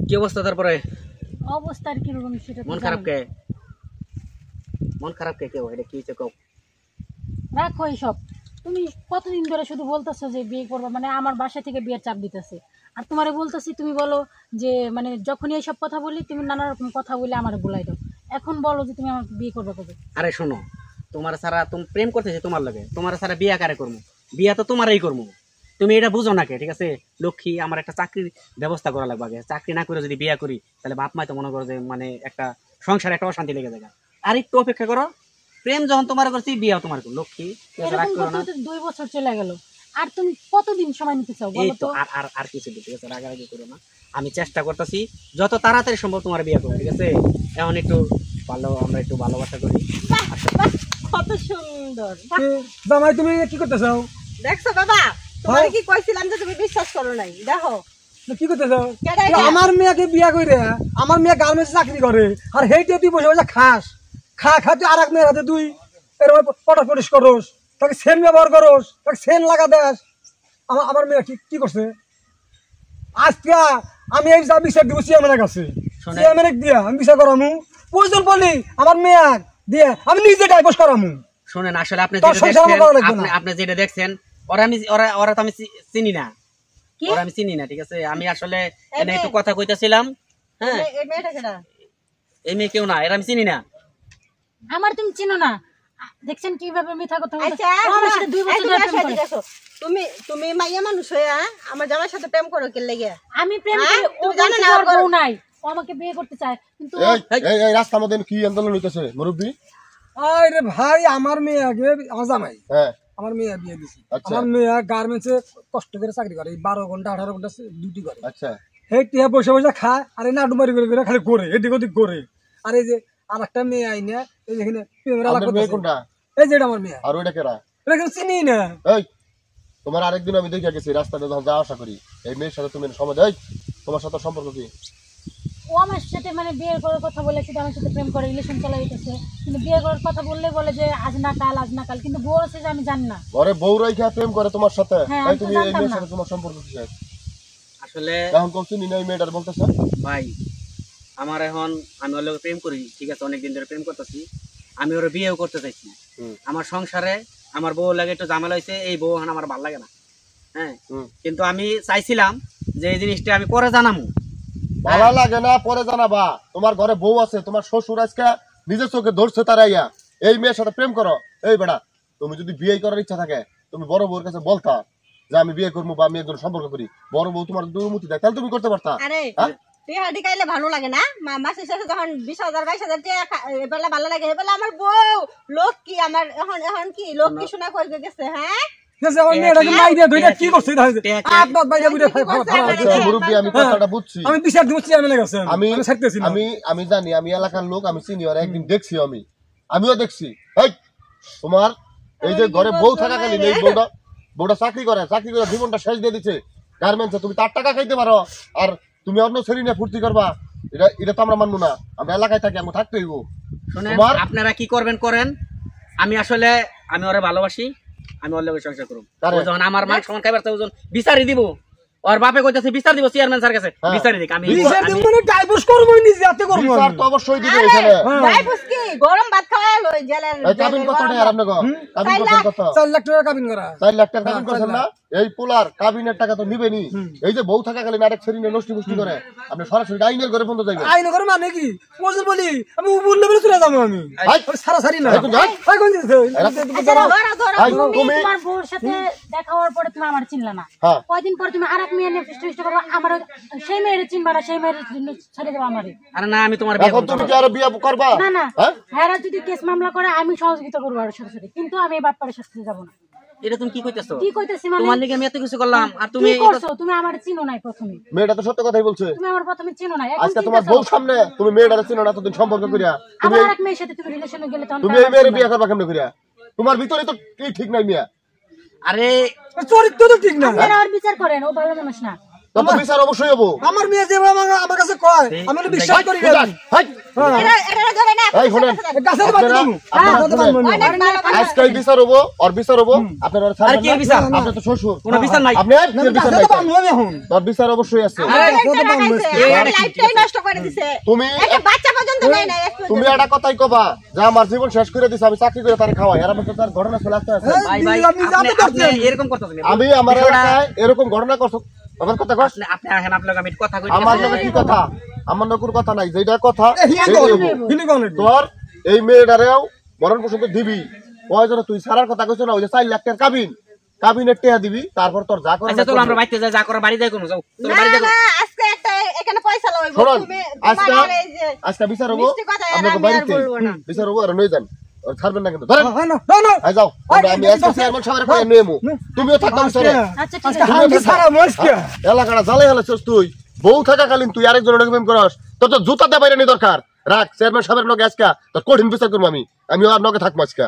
কি অবস্থা তারপরে? অবস্থা আর কিরকম সেটা তো মন খারাপ কে? মন খারাপ কে? কেউ এটা কি হচ্ছে কও? রাখো এইসব। তুমি কতদিন ধরে শুধু বলতেছো যে বিয়ে করবে, মানে আমার বাসা থেকে বিয়ের চাপ দিতেছে। আর তোমারে বলতেছি, তুমি বলো যে মানে যখনই এইসব কথা বলি তুমি নানা রকম কথা বলে আমার বুলাই দাও। এখন বলো যে তুমি আমার বিয়ে করবে কবে? আরে শোনো, তোমার সারা তুমি প্রেম করতেছে তোমার লগে, তোমার সারা বিয়া কারে করবো? বিয়া তো তোমারই করবো। তুমি এটা বুঝো না কে? ঠিক আছে লক্ষ্মী, আমার একটা চাকরির ব্যবস্থা করা লাগবে আগে। চাকরি না করে যদি বিয়া করি তাহলে বাপ মাই তো মনে করো যে মানে একটা সংসারে একটা অশান্তি লেগে যায়। আর একটু অপেক্ষা করো, প্রেম যখন তোমার করছি বিয়া তোমার করো। লক্ষ্মী এরকম করতে 2 বছর চলে গেল, আর তুমি কতদিন সময় নিতে চাও এই বলো তো। তো? আর আর আর কিছু ঠিক আছে, রাগারাগি করো না। আমি চেষ্টা করতেছি যত তাড়াতাড়ি সম্ভব তোমার বিয়ে করবো। ঠিক আছে এখন একটু ভালো, আমরা একটু ভালোবাসা করি। কত সুন্দর। জামাই তুমি কি করতে চাও? দেখছো বাবা, তোমার কি কইছিলাম যে তুমি বিশ্বাস করো নাই? দেখো কি করতে চাও? আমার মেয়েকে বিয়া করে, আমার মেয়ে গার্মেন্টস চাকরি করে, আর হেইটে তুই বসে বসে খাস। খা তুই আর এক মেয়ের হাতে তুই এরকম পটাপটিস করস, তাকে সেন ব্যবহার করস, তাকে সেন লাগা দেস। আমার মেয়ে কি করছে আজকে? আমি এই যা বিচার দিব চেয়ারম্যানের কাছে, চেয়ারম্যানের দিয়া আমি বিচার করামু। প্রয়োজন বলি আমার মেয়ে দিয়ে আমি নিজে ডাইভোর্স করামু। শোনেন, আসলে আপনি যেটা দেখছেন ওরা তো আমি চিনি না, ওরা আমি চিনি না। ঠিক আছে আমি আসলে একটু কথা কইতাছিলাম। হ্যাঁ এই মেয়ে কেউ না, এরা আমি চিনি না। আমার তুমি চিনো না? দেখছেন কিভাবে মিথ্যা কথা বলছে। আমার সাথে 2 বছর ধরে প্রেম করে। তুমি মাইয়া মানুষ হয়ে আমার জামাইর সাথে প্রেম করো কি লাগে? আমি প্রেম করি, ও জানে না ওর বউ নাই, ও আমাকে বিয়ে করতে চায়। কিন্তু এই রাস্তার মধ্যে কি আন্দোলন হইতেছে মুরব্বি? আরে ভাই আমার মেয়ে আগে আমার জামাই, হ্যাঁ আমার মেয়ে বিয়ে দিছি। আমার মেয়ে গার্মেন্টসে কষ্ট করে চাকরি করে, 12 ঘন্টা 18 ঘন্টা ডিউটি করে। আচ্ছা এই টিয়া বসে বসে খায়, আর এই নাটুমারি করে খালি করে এদিক ওদিক করে। আর এই যে আর একটা মেয়ে আইনে এই যেখানে এই যে আমার মেয়ে। আর ওইটা কেরা? এটা চিনি না। এই তোমার আরেকদিন আমি দেখে গেছি রাস্তাতে যখন যাওয়া আসা করি, এই মেয়ের সাথে তুমি সময় দেয়, তোমার সাথে সম্পর্ক কি? ও আমার সাথে মানে বিয়ের করার কথা বলে, শুধু আমার সাথে প্রেম করে রিলেশন চলে যেতেছে। কিন্তু বিয়ে করার কথা বললে বলে যে আজ না কাল, কিন্তু বউ আছে যে আমি জানি না। ঘরে বউ রাইখা প্রেম করে তোমার সাথে, তাই তুমি এই মেয়ের সাথে তোমার সম্পর্ক কি? আসলে এখন কোন চিনি না এই মেয়েটার বলতেছ ভাই, আমার এখন আমি ওর লগে প্রেম করি। ঠিক আছে অনেকদিন ধরে প্রেম করতেছি, আমি ওর বিয়েও করতে চাইছি। আমার সংসারে আমার বউ লাগে একটু ঝামেলা হয়েছে, এই বউ এখন আমার ভালো লাগে না। হ্যাঁ কিন্তু আমি চাইছিলাম যে এই জিনিসটা আমি পরে জানামু। ভালো লাগে না পরে জানাবা? তোমার ঘরে বউ আছে, তোমার শ্বশুর আজকে নিজের চোখে ধরছে তারাইয়া এই মেয়ের সাথে প্রেম করো। এই বেটা, তুমি যদি বিয়ে করার ইচ্ছা থাকে তুমি বড় বউর কাছে বলতা যে আমি বিয়ে করবো বা আমি একজন সম্পর্ক করি। বড় বউ তোমার অনুমতি দেয়, তাহলে তুমি করতে পারতা। টিহাডি খাইলে ভালো লাগে না? মাসের শেষে যখন 20,000 22,000 টাকা এবেলা ভালো লাগে, এবেলা আমার বউ লক্ষ্মী, আমার এখন কি লক্ষ্মী শোনা কই গেছে? হ্যাঁ আমি জানি, আমি এলাকার লোক, আমি সিনিয়র, একদিন দেখছি, আমিও দেখছি। তোমার এই যে ঘরে বউ থাকাকালীন এই বউটা চাকরি করে জীবনটা শেষ দিয়ে দিচ্ছে গার্মেন্টসে। তুমি তার টাকা খাইতে পারো আর তুমি অন্য ছেলে নিয়ে ফুর্তি করবা? এটা তো আমরা মানবো না। আমরা এলাকায় থাকি, আমি থাকতে হইব। আপনারা কি করবেন করেন, আমি ওরা ভালোবাসি, আমি ওর লগে সংসার করব। যখন আমার মান সমান খাইবার ওজন বিচারি দিব, ওর বাপে কইতাছে বিচার দিব চেয়ারম্যান স্যার কাছে, বিচারি দিক। আমি বিচার দিব মানে ডাইভোর্স করব, নিজে হাতে করব। বিচার তো অবশ্যই দিব এখানে। ডাইভোর্স কি গরম ভাত খাওয়ায় লই জেলের। এই কাবিন কত টাকা আর আপনাকে? কাবিন কত? 4 লাখ টাকা কাবিন করা। 4 লাখ টাকা কাবিন করছেন না? এই পোলার কাবিনের টাকা তো নিবেনি। এই যে বউ থাকাকালীন আরেক ছেলে নিয়ে নষ্টি মুষ্টি করে, আপনি সরাসরি আইনের ঘরে বন্ধ যাইবেন। আইন করে মানে কি? ওজন বলি আমি উপর লেভেলে চলে যাবো। আমি সারা সারি না। তুমি তোমার বউর সাথে দেখা হওয়ার পরে তুমি আমার চিনলা না, কয়দিন পর তুমি আরেক মেয়ে নিয়ে ফিস্ট করবা, আমার সেই মেয়ের চিনবা না, সেই মেয়ের জন্য ছেড়ে দেবা আমারে। আরে না, আমি তোমার বিয়ে করব। তুমি কি আর বিয়ে করবা? না না, হ্যাঁ যদি কেস মামলা করে আমি সহযোগিতা করব আর সাথে, কিন্তু আমি এই বাপ্পারের সাথে যাব না। এটা তুমি কি কইতাছো? কি কইতাছি মানে? তোমার লাগি আমি এত কিছু করলাম আর তুমি কি করছো? তুমি আমারে চিনো নাই প্রথমে। মেয়েটা তো সত্য কথাই বলছে। তুমি আমার প্রথমে চিনো নাই, আজকে তোমার বউ সামনে তুমি মেয়েটারে চিনো না, এতদিন সম্পর্ক করিয়া তুমি আরেক মেয়ের সাথে তুমি রিলেশনে গেলে তখন তুমি এই মেয়ের বিয়ে করবা কেমনে করিয়া? তোমার ভিতরে তো কি ঠিক নাই মিয়া? আরে চরিত্র তো ঠিক না। আপনারা আর বিচার করেন, ও ভালো মানুষ না। তোর তো বিচার অবশ্যই হবো। আমার মেয়ে যে আমার কাছে কয় আমি তো বিশ্বাস করি না। হাই, এটা ধরে না এই শোনেন, গাছের বাড়ি আপনারা- তুমি আপনারা শোনেন, অনেক ভালো ভালো আজকে বিচার হবো, ওর বিচার হবো, আপনারা ওরা ছাড়বেন আর কি না? বিচার? আপনার তো শ্বশুর, কোনো বিচার নাই। আপনি আর কি বিচার নাই? এখন তোর বিচার অবশ্যই আছে। লাইফটাই নষ্ট করে দিছে তুমি একটা বাচ্চা পর্যন্ত নেই না তুমি একটা কথাই কবা যে আমার জীবন শেষ করে দিছে, আমি চাকরি করে তার খাওয়াই, এর মধ্যে তার ঘটনা চলে আসতে আছে। ভাই ভাই আপনি আপনি জানতে আপনি পারছেন? এরকম করতেছেন আমি আমার এলাকায় এরকম ঘটনা করছো, আমার কথা কস, আপনি আসেন আপনাকে আমি কথা কই আমার লোকের কি কথা, আমার লোকের কথা নাই, যেটা কথা হিলি সেইটাই হবো। তোর এই মেয়েটারেও মরণ পর্যন্ত দিবি, কয়জন তুই সারার কথা কইছ না, ওই যে 4 লাখ টাকার কাবিনের টেহা দিবি, তারপর তোর যা করে আচ্ছা চলো আমরা বাইতে যাই, যা করে বাড়ি যাই কোনো যাও তুমি না বাড়ি যাও। না আজকে একটা এখানে পয়সা লইব শোনেন, তুমি আজকে তোমার এই যে আজকে বিচার হবো মিষ্টি কথা এর আপনাকে আমি আর বাড়িতে, বলবো না। বিচার হবো আর নিয়ে যান, আর ছাড়বেন না কিন্তু, ধরেন না না না আই যাও, আমি আজকে চেয়ারম্যান সাহেবের কয়ে নেমু, তুমিও থাকবা বিচারে। আচ্ছা ঠিক আজকে আছে হাঙ্গি সারা মস্কে এলাকাটা জ্বালাই হেলেছিস তুই, বউ থাকাকালীন তুই আরেকজনের প্রেম করস, তোর তো জুতাতে বাইরে নি দরকার, রাখ চেয়ারম্যান সাহেবের নগে আজকে তোর কঠিন বিচার করবো, আমি আর নগে থাকবো আজকে।